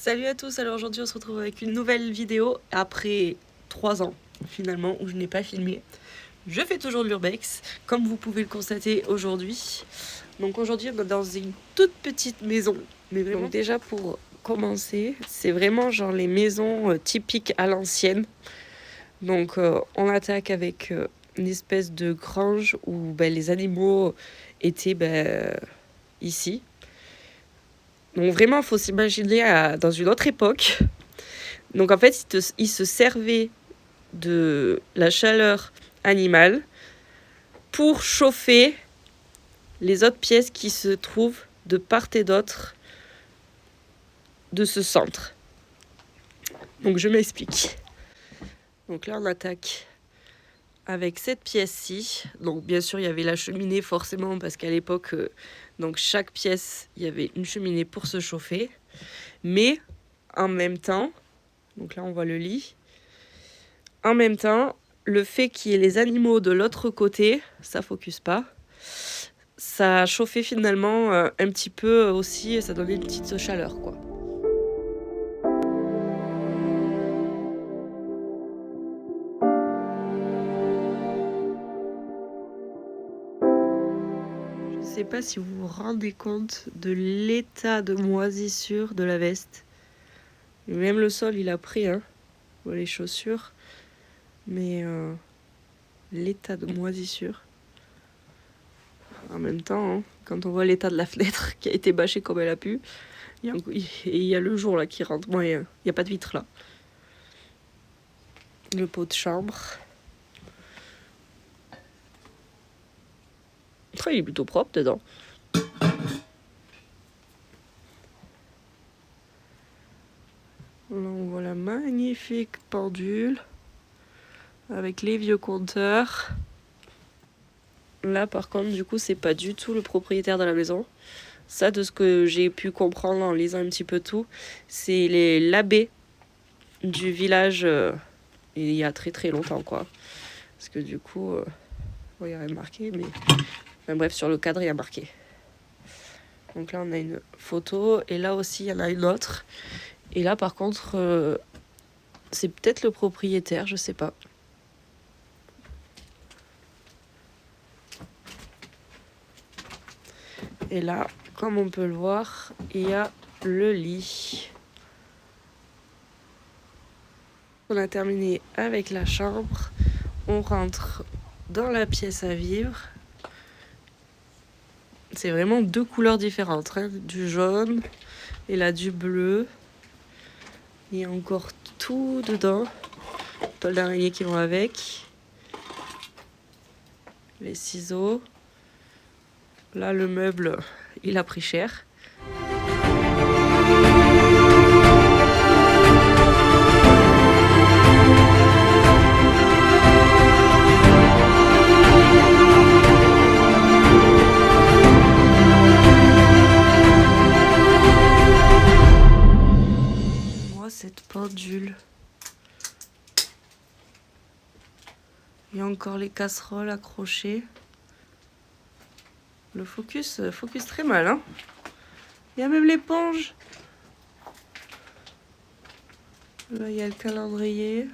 Salut à tous, alors aujourd'hui on se retrouve avec une nouvelle vidéo après 3 ans finalement où je n'ai pas filmé. Je fais toujours de l'urbex, comme vous pouvez le constater aujourd'hui. Donc aujourd'hui on est dans une toute petite maison, mais vraiment. Donc déjà pour commencer, c'est vraiment genre les maisons typiques à l'ancienne. Donc on attaque avec une espèce de grange où les animaux étaient ici. Donc vraiment, il faut s'imaginer dans une autre époque. Donc en fait, ils se servaient de la chaleur animale pour chauffer les autres pièces qui se trouvent de part et d'autre de ce centre. Donc je m'explique. Donc là, on attaque avec cette pièce-ci. Donc bien sûr, il y avait la cheminée forcément parce qu'à l'époque, donc chaque pièce, il y avait une cheminée pour se chauffer. Mais en même temps, donc là on voit le lit. En même temps, le fait qu'il y ait les animaux de l'autre côté, ça focus pas. Ça chauffait finalement un petit peu aussi, ça donnait une petite chaleur quoi. Je sais pas si vous vous rendez compte de l'état de moisissure de la veste. Même le sol il a pris, hein. Les chaussures. Mais l'état de moisissure. En même temps, hein, quand on voit l'état de la fenêtre qui a été bâchée comme elle a pu, il y a le jour là qui rentre. Bon, il n'y a pas de vitre là. Le pot de chambre. Oh, il est plutôt propre dedans. Là, on voit la magnifique pendule avec les vieux compteurs. Là, par contre, du coup, c'est pas du tout le propriétaire de la maison. Ça, de ce que j'ai pu comprendre en lisant un petit peu tout, c'est l'abbé du village il y a très très longtemps, quoi. Parce que du coup, il y a rien marqué, mais enfin, bref, sur le cadre, il y a marqué. Donc là, on a une photo, et là aussi, il y en a une autre. Et là, par contre, c'est peut-être le propriétaire, je sais pas. Et là, comme on peut le voir, il y a le lit. On a terminé avec la chambre. On rentre dans la pièce à vivre. C'est vraiment deux couleurs différentes, hein, du jaune et là du bleu. Il y a encore tout dedans. Toile d'araignée qui vont avec. Les ciseaux. Là, le meuble, il a pris cher. Moi, cette pendule. Il y a encore les casseroles accrochées. Le focus très mal, hein. Il y a même l'éponge. Là, il y a le calendrier.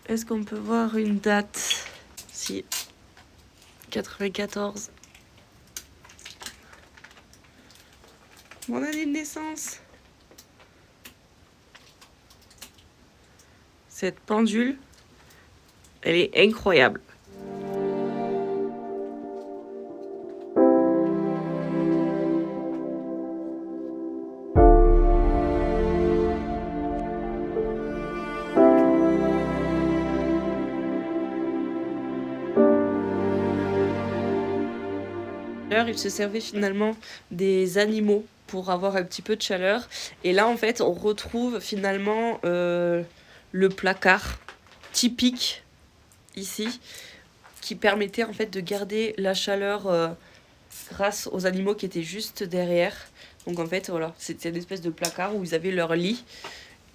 Est-ce qu'on peut voir une date? Si. 94. Mon année de naissance. Cette pendule, elle est incroyable. Il se servait finalement des animaux pour avoir un petit peu de chaleur. Et là, en fait, on retrouve finalement le placard typique ici qui permettait en fait de garder la chaleur grâce aux animaux qui étaient juste derrière. Donc en fait, voilà, c'était une espèce de placard où ils avaient leur lit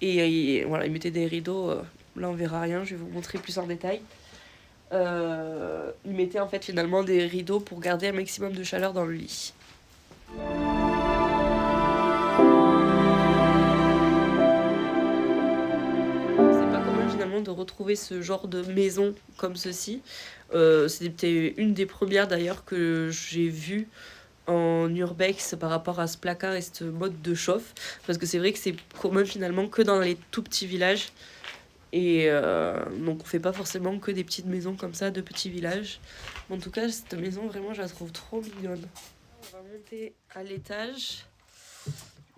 et voilà, ils mettaient des rideaux. Là, on verra rien, je vais vous montrer plus en détail. Ils mettaient en fait finalement des rideaux pour garder un maximum de chaleur dans le lit. de retrouver ce genre de maison comme ceci. C'était une des premières d'ailleurs que j'ai vues en urbex par rapport à ce placard et ce mode de chauffe. Parce que c'est vrai que c'est commun finalement que dans les tout petits villages. Et donc on fait pas forcément que des petites maisons comme ça, de petits villages. En tout cas, cette maison, vraiment, je la trouve trop mignonne. On va monter à l'étage.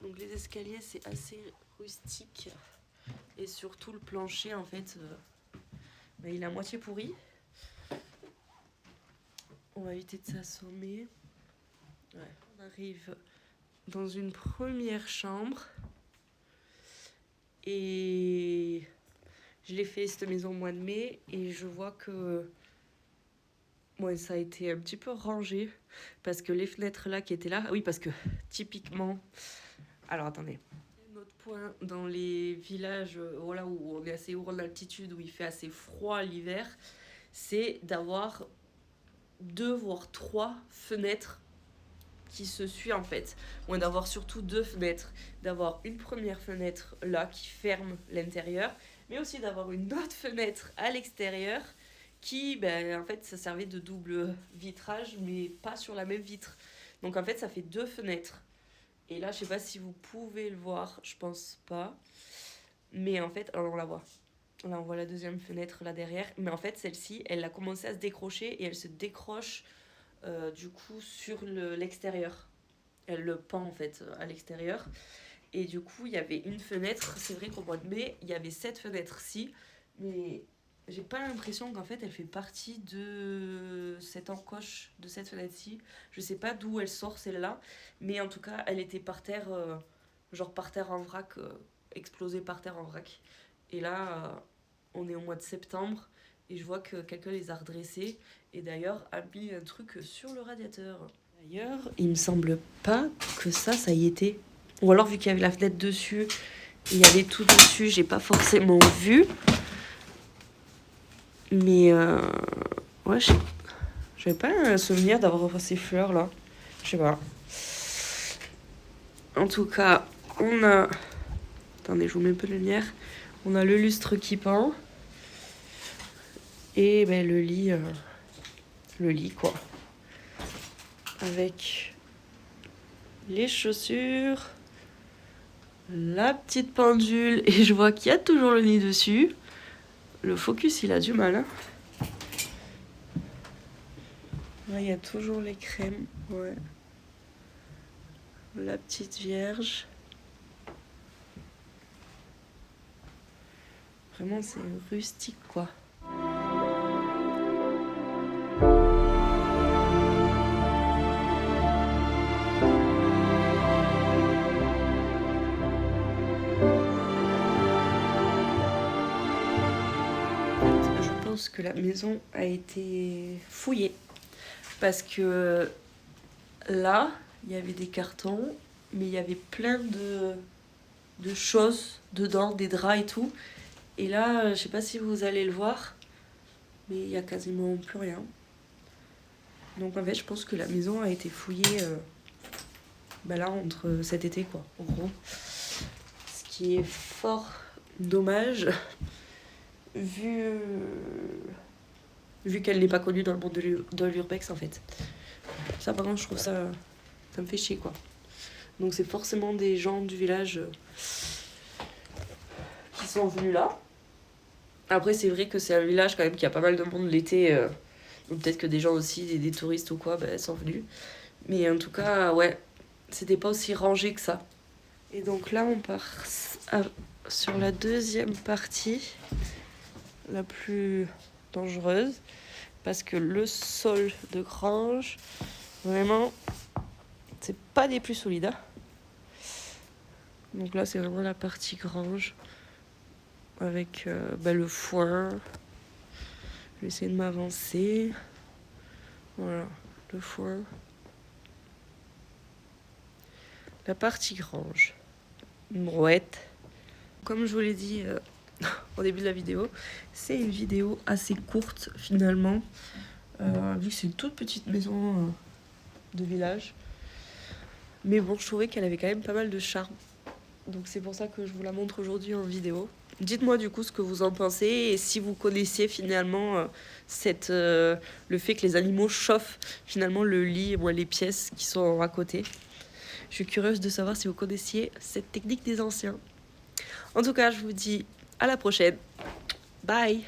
Donc les escaliers, c'est assez rustique. Et surtout le plancher, en fait, il est à moitié pourri. On va éviter de s'assommer. Ouais. On arrive dans une première chambre. Et je l'ai fait cette maison au mois de mai. Et je vois que ça a été un petit peu rangé. Parce que les fenêtres là qui étaient là... Oui, parce que typiquement... Alors attendez. Un autre point dans les villages voilà, où on est assez haut en altitude, où il fait assez froid l'hiver, c'est d'avoir 2 voire 3 fenêtres qui se suivent en fait. Ou d'avoir surtout 2 fenêtres. D'avoir une première fenêtre là qui ferme l'intérieur, mais aussi d'avoir une autre fenêtre à l'extérieur qui, en fait, ça servait de double vitrage, mais pas sur la même vitre. Donc en fait, ça fait 2 fenêtres. Et là, je sais pas si vous pouvez le voir, je pense pas. Mais en fait, alors on la voit. Là, on voit la deuxième fenêtre là derrière. Mais en fait, celle-ci, elle a commencé à se décrocher et elle se décroche du coup sur l'extérieur. Elle le pend en fait à l'extérieur. Et du coup, il y avait une fenêtre. C'est vrai qu'au mois de mai, il y avait cette fenêtre-ci. Mais j'ai pas l'impression qu'en fait, elle fait partie de cette encoche, de cette fenêtre-ci. Je sais pas d'où elle sort celle-là. Mais en tout cas, elle était par terre, genre par terre en vrac, explosée par terre en vrac. Et là, on est au mois de septembre. Et je vois que quelqu'un les a redressés. Et d'ailleurs, a mis un truc sur le radiateur. D'ailleurs, il me semble pas que ça y était. Ou alors, vu qu'il y avait la fenêtre dessus, il y avait tout dessus, j'ai pas forcément vu. Mais ouais, j'avais pas un souvenir d'avoir ces fleurs là. Je sais pas. En tout cas, on a... Attendez, je vous mets un peu de lumière. On a le lustre qui pend. Et le lit quoi. Avec les chaussures, la petite pendule. Et je vois qu'il y a toujours le nid dessus. Le focus, il a du mal. Hein. Là, il y a toujours les crèmes. Ouais. La petite vierge. Vraiment, c'est rustique, quoi. Je pense que la maison a été fouillée. Parce que là, il y avait des cartons, mais il y avait plein de choses dedans, des draps et tout. Et là, je sais pas si vous allez le voir, mais il y a quasiment plus rien. Donc en fait, je pense que la maison a été fouillée là entre cet été, quoi, en gros. Ce qui est fort dommage, vu qu'elle n'est pas connue dans le monde de l'urbex, en fait. Ça, par contre, je trouve ça me fait chier, quoi. Donc c'est forcément des gens du village qui sont venus là. Après, c'est vrai que c'est un village quand même qui a pas mal de monde l'été. Donc peut-être que des gens aussi, des touristes ou quoi, sont venus. Mais en tout cas, ouais, c'était pas aussi rangé que ça. Et donc là, on part sur la deuxième partie, la plus dangereuse. Parce que le sol de grange, vraiment, c'est pas des plus solides. Hein. Donc là, c'est vraiment la partie grange. Avec le foin. Je vais essayer de m'avancer. Voilà, le foin. La partie grange. Une brouette. Comme je vous l'ai dit au début de la vidéo, c'est une vidéo assez courte finalement. Vu que c'est une toute petite maison de village. Mais bon, je trouvais qu'elle avait quand même pas mal de charme. Donc c'est pour ça que je vous la montre aujourd'hui en vidéo. Dites-moi du coup ce que vous en pensez et si vous connaissiez finalement le fait que les animaux chauffent finalement le lit, moi, les pièces qui sont à côté. Je suis curieuse de savoir si vous connaissiez cette technique des anciens. En tout cas, je vous dis à la prochaine. Bye!